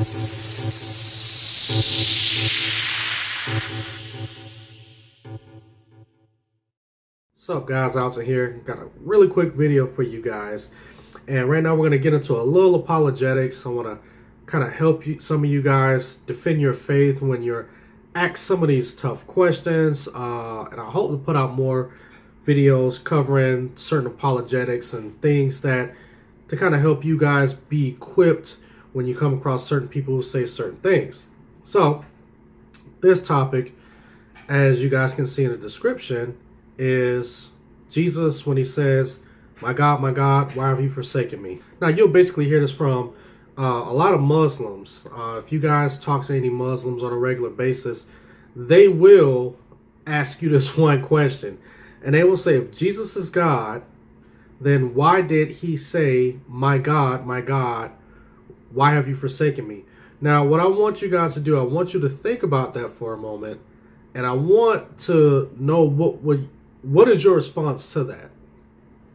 What's up, guys? Out here, got a really quick video for you guys, and right now we're going to get into a little apologetics. I want to kind of help you, some of you guys, defend your faith when you're asked some of these tough questions, and I hope to put out more videos covering certain apologetics and things that to kind of help you guys be equipped when you come across certain people who say certain things. So this topic, as you guys can see in the description, is Jesus when he says, my God, why have you forsaken me?" Now, you'll basically hear this from a lot of Muslims. If you guys talk to any Muslims on a regular basis, they will ask you this one question. And they will say, if Jesus is God, then why did he say, my God, why have you forsaken me?" Now, what I want you guys to do, I want you to think about that for a moment. And I want to know what is your response to that?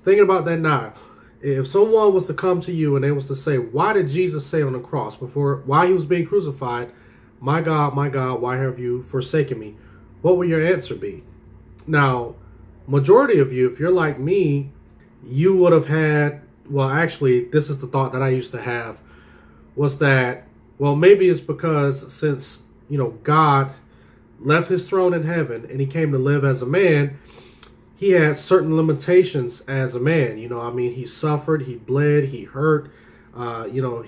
Thinking about that now. If someone was to come to you and they was to say, why did Jesus say on the cross while he was being crucified, my God, why have you forsaken me?" What would your answer be? Now, majority of you, if you're like me, you would have had, well, actually, this is the thought that I used to have, was that, well, maybe it's because since, God left his throne in heaven and he came to live as a man, he had certain limitations as a man. He suffered, he bled, he hurt,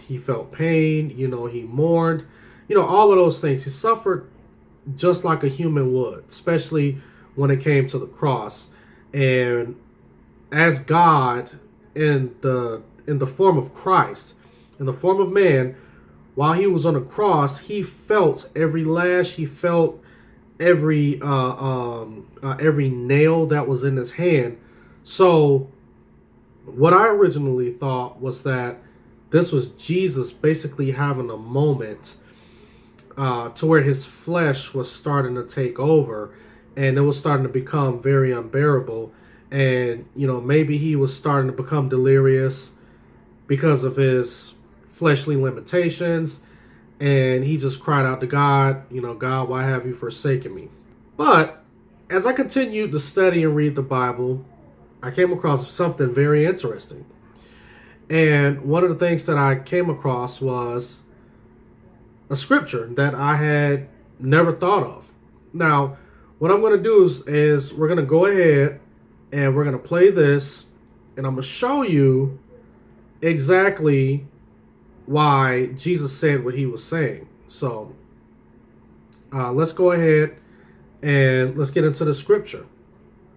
he felt pain, he mourned, all of those things. He suffered just like a human would, especially when it came to the cross. And as God, in the form of Christ, in the form of man, while he was on the cross, he felt every lash, he felt every nail that was in his hand. So what I originally thought was that this was Jesus basically having a moment to where his flesh was starting to take over, and it was starting to become very unbearable. And maybe he was starting to become delirious because of his fleshly limitations. And he just cried out to God, God, why have you forsaken me? But as I continued to study and read the Bible, I came across something very interesting. And one of the things that I came across was a scripture that I had never thought of. Now, what I'm going to do is we're going to go ahead and we're going to play this, and I'm going to show you exactly why Jesus said what he was saying. So let's go ahead and let's get into the scripture.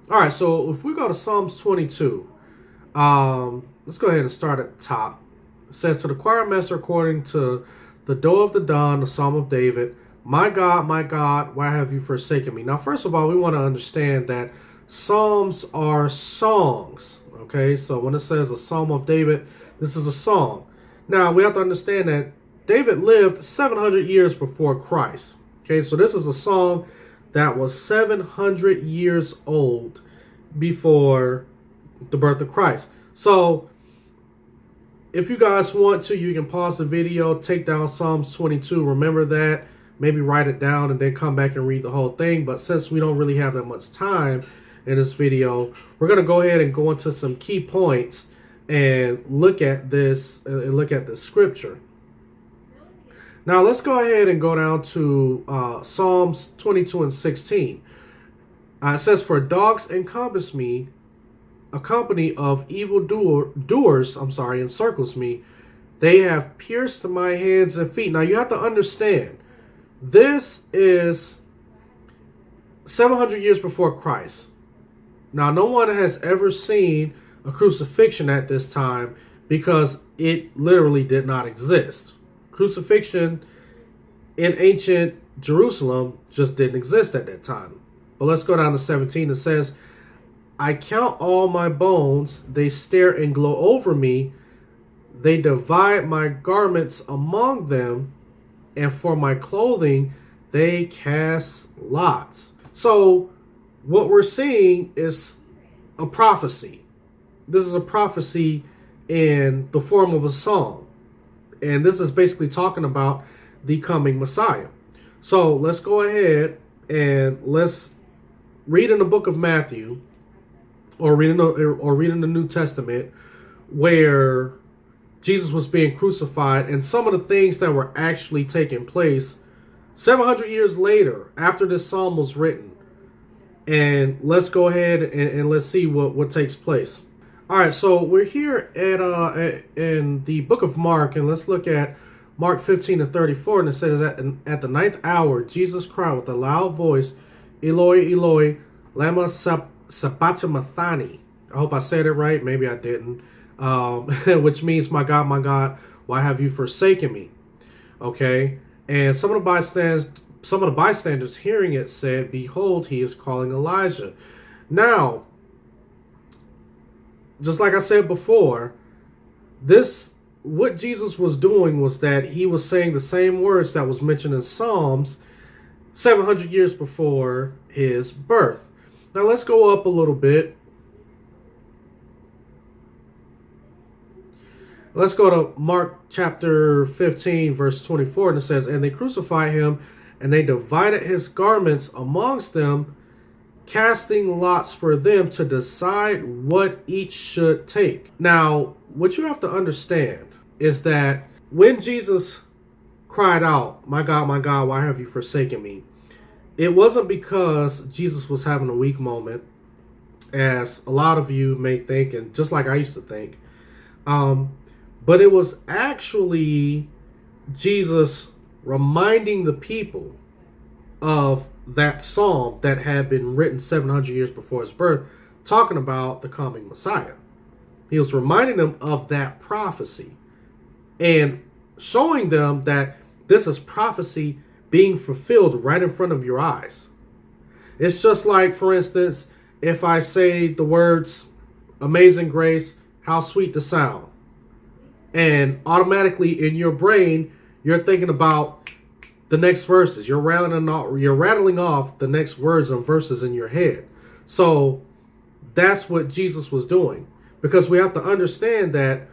All right, so if we go to Psalms 22, let's go ahead and start at the top. It says, "To the choir master according to the Doe of the Dawn, the Psalm of David, my God, why have you forsaken me?" Now, first of all, we want to understand that Psalms are songs. Okay, so when it says a Psalm of David, this is a song. Now, we have to understand that David lived 700 years before Christ. Okay, so this is a song that was 700 years old before the birth of Christ. So, if you guys want to, you can pause the video, take down Psalms 22. Remember that. Maybe write it down and then come back and read the whole thing. But since we don't really have that much time in this video, we're going to go ahead and go into some key points and look at this scripture. Now let's go ahead and go down to Psalms 22 and 16. It says, "For dogs encompass me, a company of evil doers encircles me. They have pierced my hands and feet." Now you have to understand, this is 700 years before Christ. Now, no one has ever seen a crucifixion at this time because it literally did not exist. Crucifixion in ancient Jerusalem just didn't exist at that time. But let's go down to 17. It says, "I count all my bones. They stare and glow over me. They divide my garments among them, and for my clothing they cast lots." So what we're seeing is a prophecy. This is a prophecy in the form of a song. And this is basically talking about the coming Messiah. So let's go ahead and let's read in the book of Matthew, or read in the New Testament, where Jesus was being crucified, and some of the things that were actually taking place 700 years later after this psalm was written. And let's go ahead and let's see what takes place. All right, so we're here in the book of Mark, and let's look at Mark 15:34, and it says, at the ninth hour, Jesus cried with a loud voice, Eloi, Eloi, lama sabachthani. I hope I said it right. Maybe I didn't. Which means, my God, why have you forsaken me? Okay, and some of the bystanders hearing it said, behold, he is calling Elijah. Now, just like I said before, what Jesus was doing was that he was saying the same words that was mentioned in Psalms 700 years before his birth. Now let's go up a little bit. Let's go to Mark chapter 15, verse 24, and it says, and they crucified him, and they divided his garments amongst them, casting lots for them to decide what each should take. Now, what you have to understand is that when Jesus cried out, my God, why have you forsaken me? It wasn't because Jesus was having a weak moment, as a lot of you may think, and just like I used to think. But it was actually Jesus reminding the people of that psalm that had been written 700 years before his birth, talking about the coming Messiah. He was reminding them of that prophecy and showing them that this is prophecy being fulfilled right in front of your eyes. It's just like, for instance, if I say the words, Amazing Grace, how sweet the sound, and automatically in your brain, you're thinking about the next verses. You're rattling off the next words and verses in your head. So that's what Jesus was doing. Because we have to understand that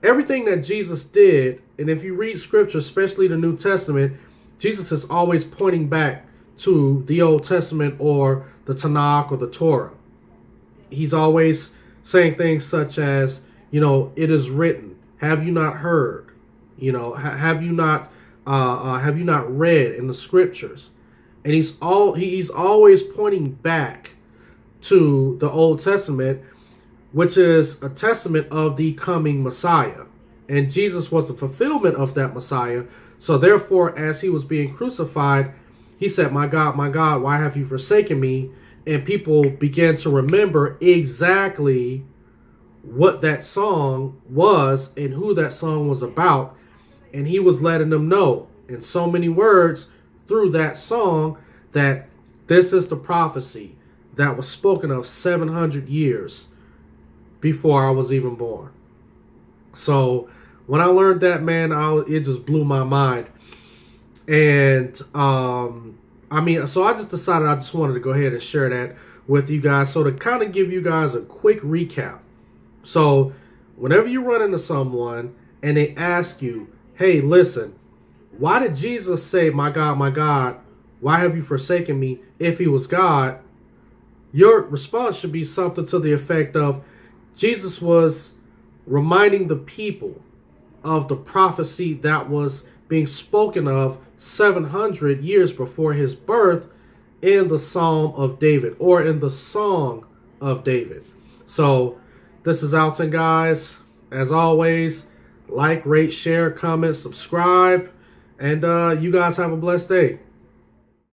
everything that Jesus did, and if you read scripture, especially the New Testament, Jesus is always pointing back to the Old Testament or the Tanakh or the Torah. He's always saying things such as, it is written. Have you not heard? Have you not read in the scriptures? And he's always pointing back to the Old Testament, which is a testament of the coming Messiah. And Jesus was the fulfillment of that Messiah. So therefore, as he was being crucified, he said, my God, why have you forsaken me? And people began to remember exactly what that song was and who that song was about. And he was letting them know in so many words through that song that this is the prophecy that was spoken of 700 years before I was even born. So when I learned that, man, it just blew my mind. And so I just decided I just wanted to go ahead and share that with you guys. So to kind of give you guys a quick recap. So whenever you run into someone and they ask you, hey, listen, why did Jesus say, my God, why have you forsaken me, if he was God? Your response should be something to the effect of, Jesus was reminding the people of the prophecy that was being spoken of 700 years before his birth in the Psalm of David, or in the Song of David. So this is Alton, guys. As always, like, rate, share, comment, subscribe, and you guys have a blessed day.